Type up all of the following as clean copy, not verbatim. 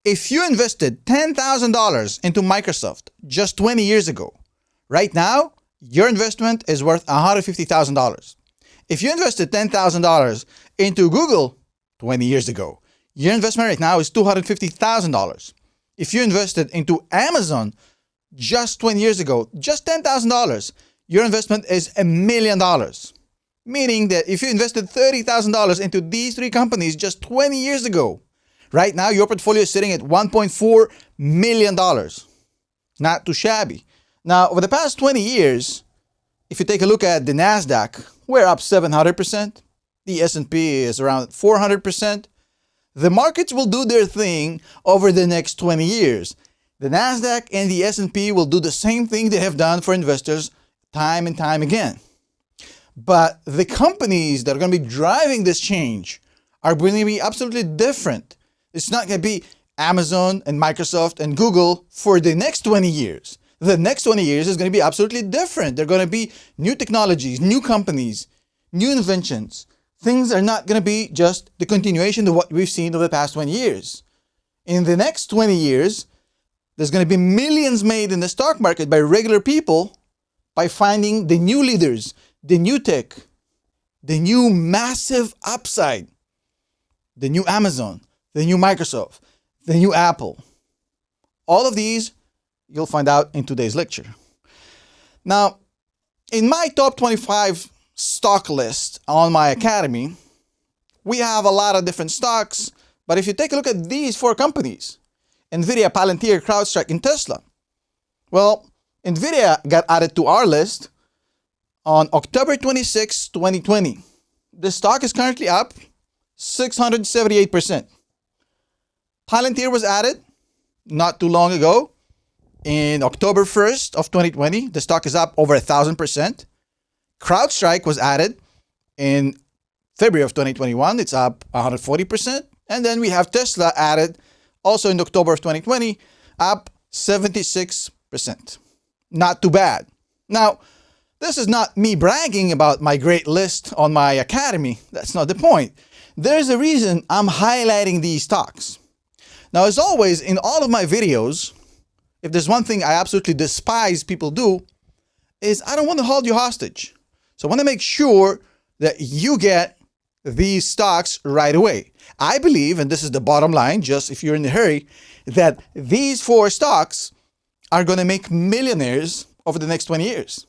If you invested $10,000 into Microsoft just 20 years ago, right now, your investment is worth $150,000. If you invested $10,000 into Google 20 years ago, your investment right now is $250,000. If you invested into Amazon just 20 years ago, just $10,000, your investment is $1 million. Meaning that if you invested $30,000 into these three companies just 20 years ago, right now your portfolio is sitting at $1.4 million. Not too shabby. Now, over the past 20 years, if you take a look at the NASDAQ, we're up 700%. The S&P is around 400%. The markets will do their thing over the next 20 years. The NASDAQ and the S&P will do the same thing they have done for investors time and time again. But the companies that are going to be driving this change are going to be absolutely different. It's not going to be Amazon and Microsoft and Google for the next 20 years. The next 20 years is going to be absolutely different. There are going to be new technologies, new companies, new inventions. Things are not going to be just the continuation of what we've seen over the past 20 years. In the next 20 years, there's going to be millions made in the stock market by regular people by finding the new leaders, the new tech, the new massive upside, the new Amazon, the new Microsoft, the new Apple. All of these you'll find out in today's lecture. Now, in my top 25 stock list on my academy, we have a lot of different stocks, but if you take a look at these four companies, NVIDIA, Palantir, CrowdStrike, and Tesla, well, NVIDIA got added to our list on October 26, 2020. The stock is currently up 678%. Palantir was added not too long ago. In October 1st of 2020, the stock is up over 1,000%. CrowdStrike was added in February of 2021. It's up 140%. And then we have Tesla added also in October of 2020, up 76%. Not too bad. Now, this is not me bragging about my great list on my academy. That's not the point. There's a reason I'm highlighting these stocks. Now, as always, in all of my videos, if there's one thing I absolutely despise people do, is I don't want to hold you hostage. So I want to make sure that you get these stocks right away. I believe, and this is the bottom line, just if you're in a hurry, that these four stocks are going to make millionaires over the next 20 years.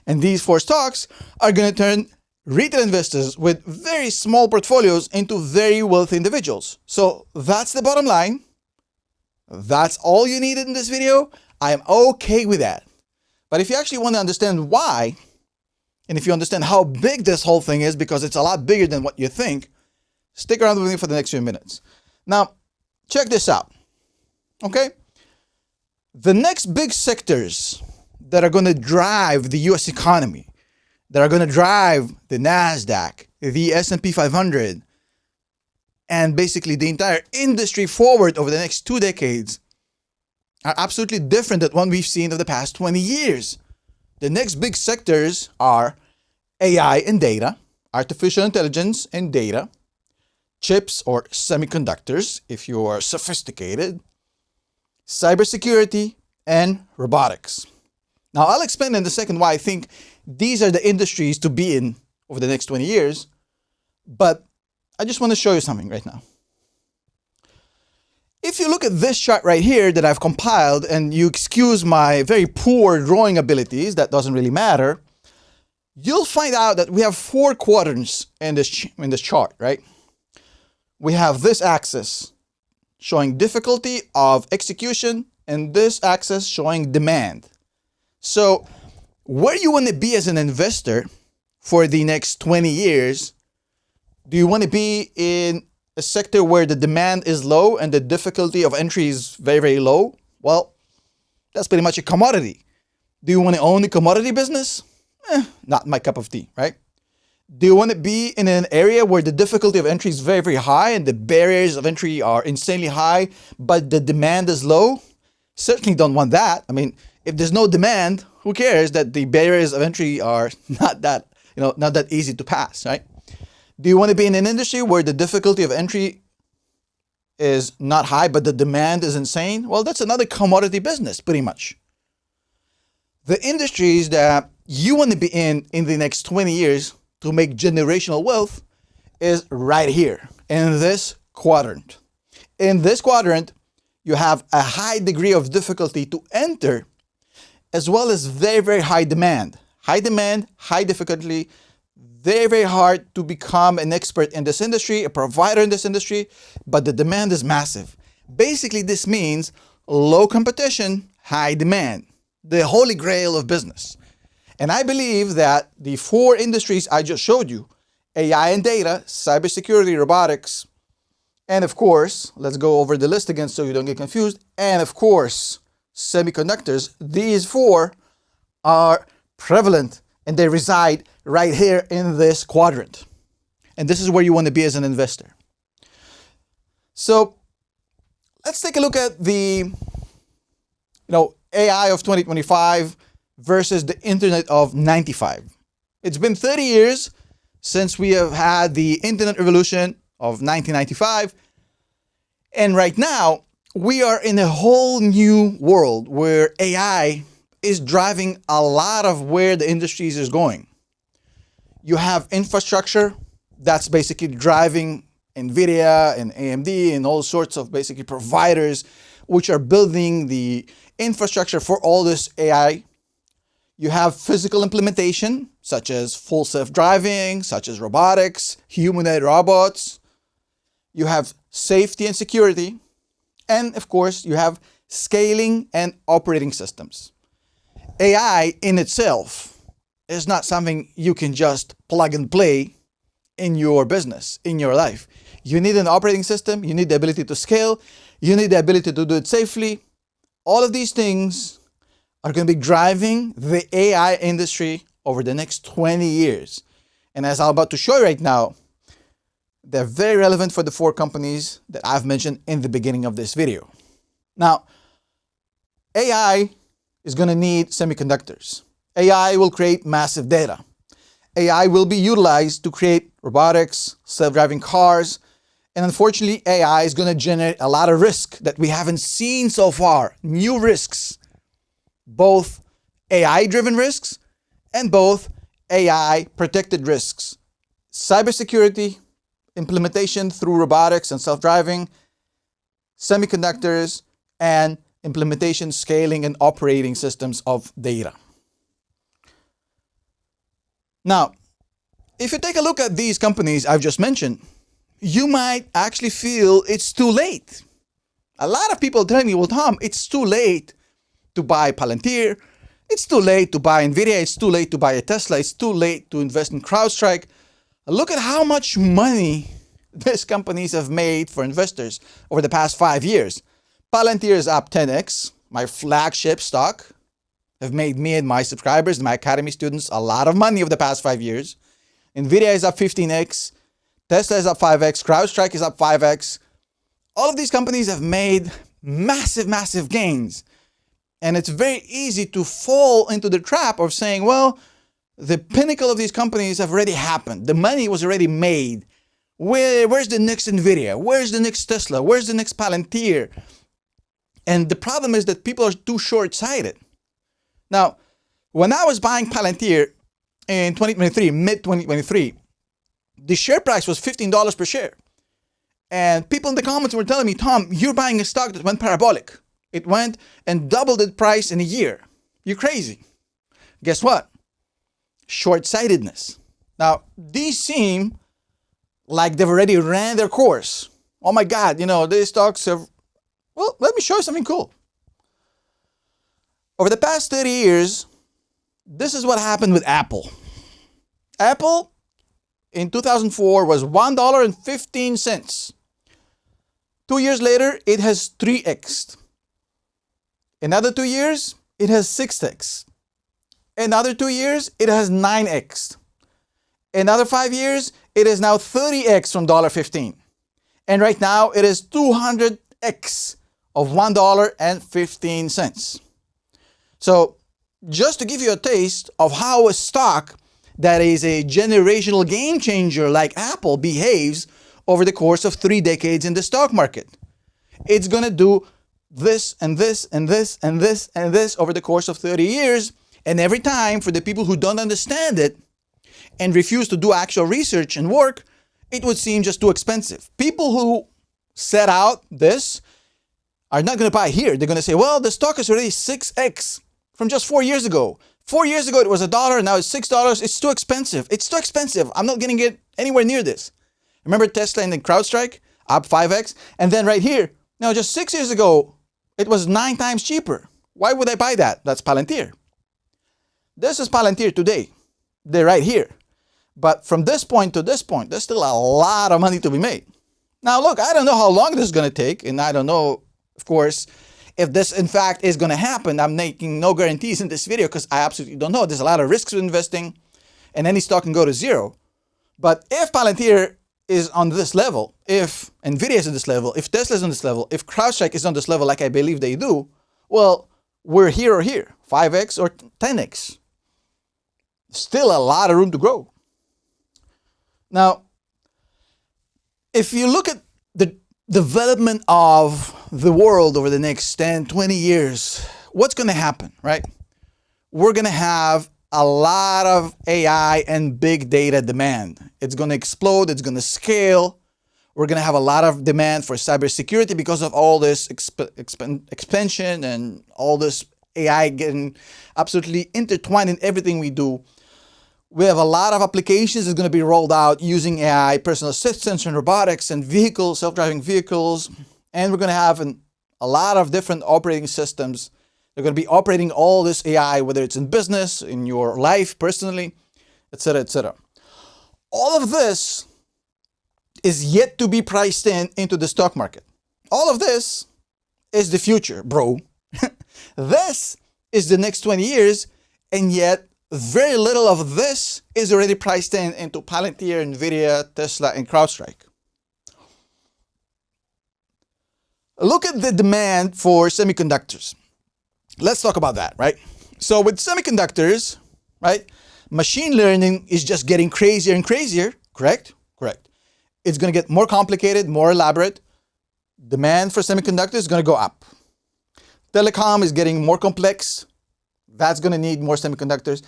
And these four stocks are going to turn retail investors with very small portfolios into very wealthy individuals. So that's the bottom line. That's all you needed in this video. I am okay with that. But if you actually want to understand why, and if you understand how big this whole thing is, because it's a lot bigger than what you think, stick around with me for the next few minutes. Now, check this out. Okay? The next big sectors that are going to drive the US economy, that are going to drive the NASDAQ, the S&P 500, and basically the entire industry forward over the next 2 decades are absolutely different than what we've seen over the past 20 years. The next big sectors are AI and data, artificial intelligence and data, chips or semiconductors, if you are sophisticated, cybersecurity, and robotics. Now, I'll explain in a second why I think these are the industries to be in over the next 20 years, but I just want to show you something right now. If you look at this chart right here that I've compiled, and you excuse my very poor drawing abilities, that doesn't really matter, you'll find out that we have 4 quadrants in this chart, right? We have this axis showing difficulty of execution and this axis showing demand. So where you want to be as an investor for the next 20 years, do you want to be in a sector where the demand is low and the difficulty of entry is very, very low? Well, that's pretty much a commodity. Do you want to own the commodity business? Not my cup of tea, right? Do you want to be in an area where the difficulty of entry is very, very high and the barriers of entry are insanely high, but the demand is low? Certainly don't want that. I mean, if there's no demand, who cares that the barriers of entry are not that easy to pass, right? Do you want to be in an industry where the difficulty of entry is not high, but the demand is insane, well, that's another commodity business, pretty much. The industries that you want to be in the next 20 years to make generational wealth is right here in this quadrant. In this quadrant, you have a high degree of difficulty to enter, as well as very, very high demand. High demand, high difficulty, very, very hard to become an expert in this industry, a provider in this industry, but the demand is massive. Basically, this means low competition, high demand, the holy grail of business. And I believe that the 4 industries I just showed you, AI and data, cybersecurity, robotics, and of course, let's go over the list again so you don't get confused, and of course, semiconductors, these 4 are prevalent and they reside right here in this quadrant. And this is where you want to be as an investor. So let's take a look at the AI of 2025 versus the internet of 95. It's been 30 years since we have had the internet revolution of 1995. And right now, we are in a whole new world where AI is driving a lot of where the industries is going. You have infrastructure that's basically driving NVIDIA and AMD and all sorts of basically providers which are building the infrastructure for all this AI. You have physical implementation, such as full self-driving, such as robotics, humanoid robots. You have safety and security. And of course, you have scaling and operating systems. AI in itself is not something you can just plug and play in your business, in your life. You need an operating system. You need the ability to scale. You need the ability to do it safely. All of these things are going to be driving the AI industry over the next 20 years. And as I'm about to show you right now, they're very relevant for the 4 companies that I've mentioned in the beginning of this video. Now, AI is going to need semiconductors. AI will create massive data. AI will be utilized to create robotics, self-driving cars, and unfortunately, AI is going to generate a lot of risk that we haven't seen so far. New risks, both AI-driven risks and both AI-protected risks. Cybersecurity, implementation through robotics and self-driving, semiconductors, and implementation, scaling, and operating systems of data. Now, if you take a look at these companies I've just mentioned, you might actually feel it's too late. A lot of people tell me, well, Tom, it's too late to buy Palantir. It's too late to buy NVIDIA. It's too late to buy a Tesla. It's too late to invest in CrowdStrike. Look at how much money these companies have made for investors over the past 5 years. Palantir is up 10x, my flagship stock. Have made me and my subscribers, my academy students, a lot of money over the past 5 years. NVIDIA is up 15x. Tesla is up 5x. CrowdStrike is up 5x. All of these companies have made massive, massive gains. And it's very easy to fall into the trap of saying, well, the pinnacle of these companies have already happened. The money was already made. Where's the next NVIDIA? Where's the next Tesla? Where's the next Palantir? And the problem is that people are too short-sighted. Now, when I was buying Palantir in 2023, mid-2023, the share price was $15 per share. And people in the comments were telling me, Tom, you're buying a stock that went parabolic. It went and doubled its price in a year. You're crazy. Guess what? Short-sightedness. Now, these seem like they've already ran their course. Oh my God, these stocks have... Well, let me show you something cool. Over the past 30 years, this is what happened with Apple. Apple in 2004 was $1.15. 2 years later, it has 3x. Another 2 years, it has 6x. Another 2 years, it has 9x. Another 5 years, it is now 30x from $1.15. And right now, it is 200x of $1.15. So just to give you a taste of how a stock that is a generational game changer like Apple behaves over the course of 3 decades in the stock market. It's going to do this and this and this and this and this over the course of 30 years. And every time, for the people who don't understand it and refuse to do actual research and work, it would seem just too expensive. People who set out this are not going to buy here. They're going to say, well, the stock is already 6x from just 4 years ago. 4 years ago, it was $1. Now it's $6. It's too expensive. It's too expensive. I'm not going to get anywhere near this. Remember Tesla and then CrowdStrike? Up 5x. And then right here, now just 6 years ago, it was 9 times cheaper. Why would I buy that? That's Palantir. This is Palantir today. They're right here. But from this point to this point, there's still a lot of money to be made. Now, look, I don't know how long this is going to take. And I don't know, of course, if this, in fact, is going to happen. I'm making no guarantees in this video because I absolutely don't know. There's a lot of risks with investing, and any stock can go to zero. But if Palantir is on this level, if NVIDIA is on this level, if Tesla is on this level, if CrowdStrike is on this level like I believe they do, well, we're here or here, 5x or 10x. Still a lot of room to grow. Now, if you look at the development of the world over the next 10, 20 years, what's going to happen, right? We're going to have a lot of AI and big data demand. It's going to explode. It's going to scale. We're going to have a lot of demand for cybersecurity because of all this expansion and all this AI getting absolutely intertwined in everything we do. We have a lot of applications that's going to be rolled out using AI, personal assistants and robotics and vehicles, self-driving vehicles. And we're going to have a lot of different operating systems. They're going to be operating all this AI, whether it's in business, in your life, personally, etc., etc. All of this is yet to be priced into the stock market. All of this is the future, bro. This is the next 20 years, and yet very little of this is already priced into Palantir, NVIDIA, Tesla, and CrowdStrike. Look at the demand for semiconductors. Let's talk about that, right? So with semiconductors, right, machine learning is just getting crazier and crazier, correct? Correct. It's going to get more complicated, more elaborate. Demand for semiconductors is going to go up. Telecom is getting more complex. That's going to need more semiconductors.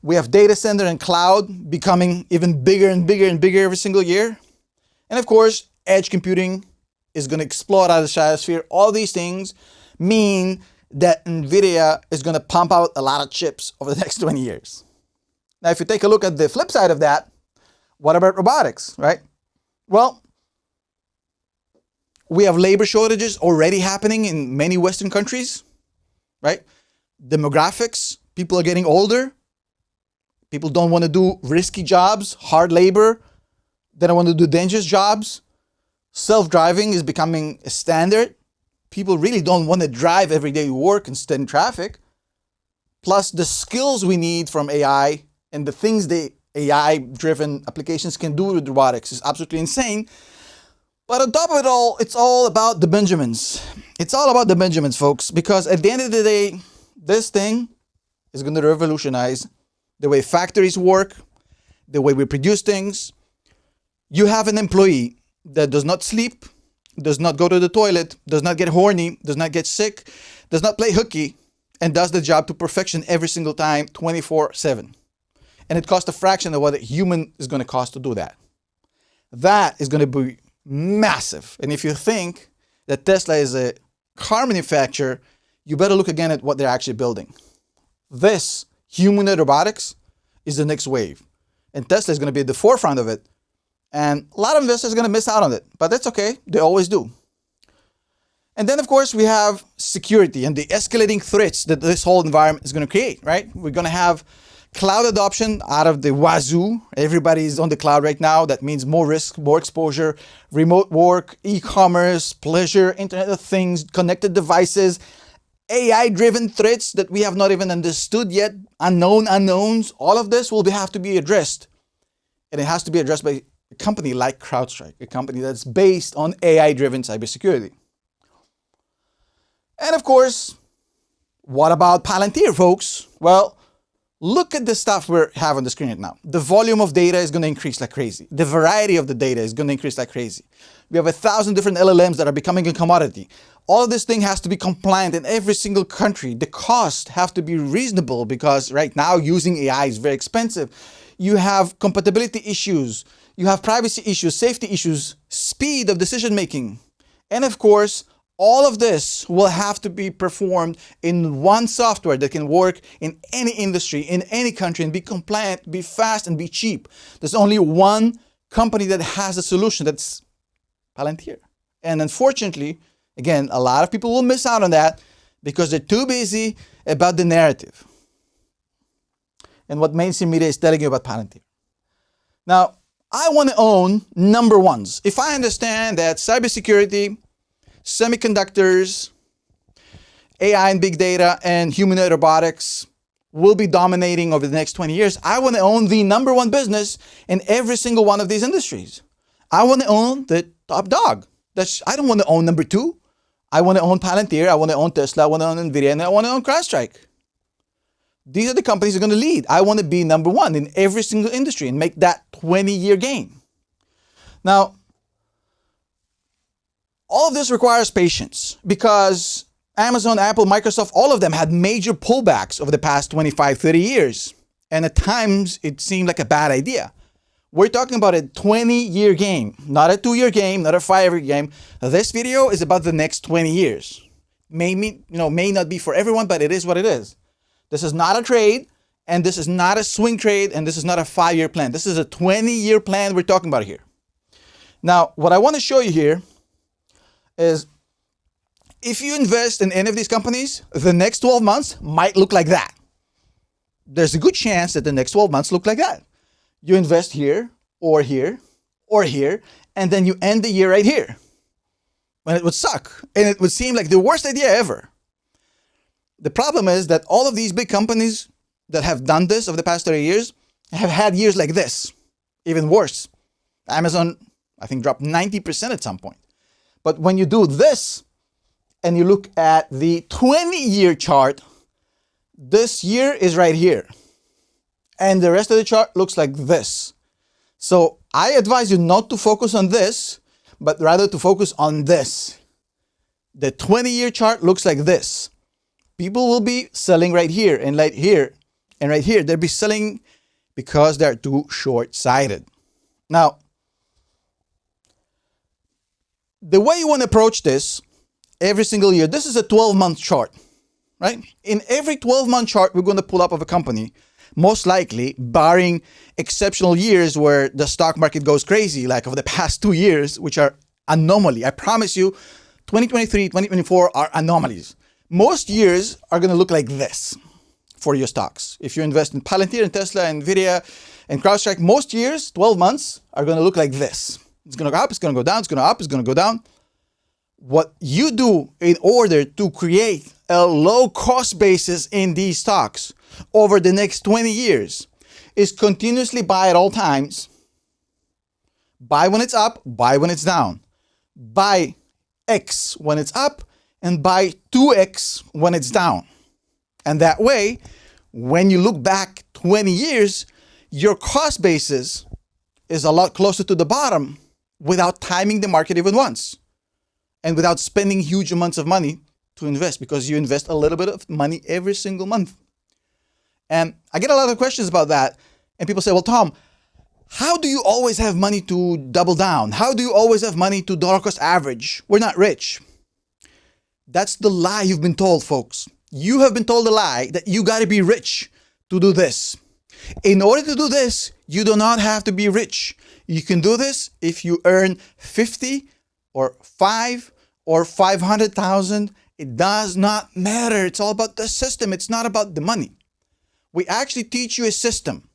We have data center and cloud becoming even bigger and bigger and bigger every single year. And of course, edge computing is going to explode out of the stratosphere. All these things mean that NVIDIA is going to pump out a lot of chips over the next 20 years. Now, if you take a look at the flip side of that, what about robotics, right? Well, we have labor shortages already happening in many Western countries, right? Demographics, people are getting older. People don't want to do risky jobs, hard labor. They don't want to do dangerous jobs. Self-driving is becoming a standard. People really don't want to drive every day to work and stand in traffic. Plus the skills we need from AI and the things the AI-driven applications can do with robotics is absolutely insane. But on top of it all, it's all about the Benjamins. It's all about the Benjamins, folks, because at the end of the day, this thing is going to revolutionize the way factories work, the way we produce things. You have an employee that does not sleep, does not go to the toilet, does not get horny, does not get sick, does not play hooky, and does the job to perfection every single time, 24/7. And it costs a fraction of what a human is going to cost to do that. That is going to be massive. And if you think that Tesla is a car manufacturer, you better look again at what they're actually building. This humanoid robotics is the next wave. And Tesla is going to be at the forefront of it. And a lot of investors are going to miss out on it. But that's okay. They always do. And then, of course, we have security and the escalating threats that this whole environment is going to create, right? We're going to have cloud adoption out of the wazoo. Everybody's on the cloud right now. That means more risk, more exposure, remote work, e-commerce, pleasure, Internet of Things, connected devices, AI-driven threats that we have not even understood yet, unknown unknowns. All of this will have to be addressed. And it has to be addressed by a company like CrowdStrike, a company that's based on AI-driven cybersecurity. And of course, what about Palantir, folks? Well, Look at the stuff we have on the screen right now. The volume of data is going to increase like crazy. The variety of the data is going to increase like crazy. We have 1,000 different LLMs that are becoming a commodity. All of this thing has to be compliant in every single country. The costs have to be reasonable because right now using AI is very expensive. You have compatibility issues. You have privacy issues, safety issues, speed of decision making. And of course, all of this will have to be performed in one software that can work in any industry, in any country, and be compliant, be fast, and be cheap. There's only one company that has a solution. That's Palantir. And unfortunately, again, a lot of people will miss out on that because they're too busy about the narrative and what mainstream media is telling you about Palantir. Now, I want to own number ones. If I understand that cybersecurity, semiconductors, AI and big data, and humanoid robotics will be dominating over the next 20 years, I want to own the number one business in every single one of these industries. I want to own the top dog. I don't want to own number two. I want to own Palantir, I want to own Tesla, I want to own NVIDIA, and I want to own CrowdStrike. These are the companies that are going to lead. I want to be number one in every single industry and make that 20-year game. Now, all of this requires patience because Amazon, Apple, Microsoft, all of them had major pullbacks over the past 25, 30 years. And at times, it seemed like a bad idea. We're talking about a 20-year game, not a 2-year game, not a 5-year game. This video is about the next 20 years. May not be for everyone, but it is what it is. This is not a trade, and this is not a swing trade, and this is not a 5-year plan. This is a 20-year plan we're talking about here. Now, what I want to show you here is if you invest in any of these companies, the next 12 months might look like that. There's a good chance that the next 12 months look like that. You invest here, or here, or here, and then you end the year right here. When it would suck, and it would seem like the worst idea ever. The problem is that all of these big companies that have done this over the past 30 years have had years like this, even worse. Amazon, I think, dropped 90% at some point. But when you do this and you look at the 20-year chart, this year is right here. And the rest of the chart looks like this. So I advise you not to focus on this, but rather to focus on this. The 20-year chart looks like this. People will be selling right here and right here and right here. They'll be selling because they're too short-sighted. Now, the way you want to approach this every single year, this is a 12-month chart, right? In every 12-month chart, we're going to pull up of a company, most likely, barring exceptional years where the stock market goes crazy, like over the past 2 years, which are anomaly. I promise you, 2023, 2024 are anomalies. Most years are going to look like this for your stocks. If you invest in Palantir and Tesla and NVIDIA and CrowdStrike, most years, 12 months, are going to look like this. It's going to go up, it's going to go down, it's going to up, it's going to go down. What you do in order to create a low cost basis in these stocks over the next 20 years is continuously buy at all times. Buy when it's up, buy when it's down. Buy X when it's up and buy 2X when it's down. And that way, when you look back 20 years, your cost basis is a lot closer to the bottom without timing the market even once and without spending huge amounts of money to invest because you invest a little bit of money every single month. And I get a lot of questions about that. And people say, well, Tom, how do you always have money to double down? How do you always have money to dollar cost average? We're not rich. That's the lie you've been told, folks. You have been told a lie that you got to be rich to do this. In order to do this, you do not have to be rich. You can do this if you earn 50 or 5 or 500,000. It does not matter. It's all about the system. It's not about the money. We actually teach you a system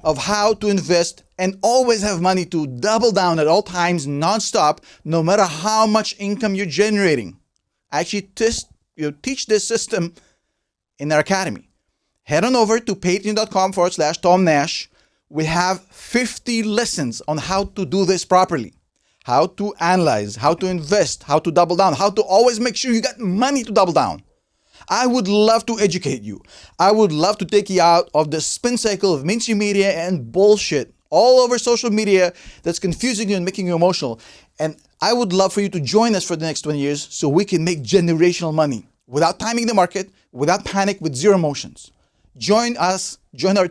of how to invest and always have money to double down at all times, nonstop, no matter how much income you're generating. I actually teach this system in our academy. Head on over to patreon.com/Tom Nash. We have 50 lessons on how to do this properly. How to analyze, how to invest, how to double down, how to always make sure you got money to double down. I would love to educate you. I would love to take you out of the spin cycle of mainstream media and bullshit all over social media that's confusing you and making you emotional. And I would love for you to join us for the next 20 years so we can make generational money without timing the market, without panic, with zero emotions. Join us, join our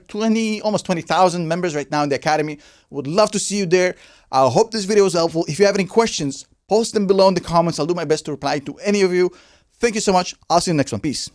almost 20,000 members right now in the Academy. Would love to see you there. I hope this video was helpful. If you have any questions, post them below in the comments. I'll do my best to reply to any of you. Thank you so much. I'll see you in the next one. Peace.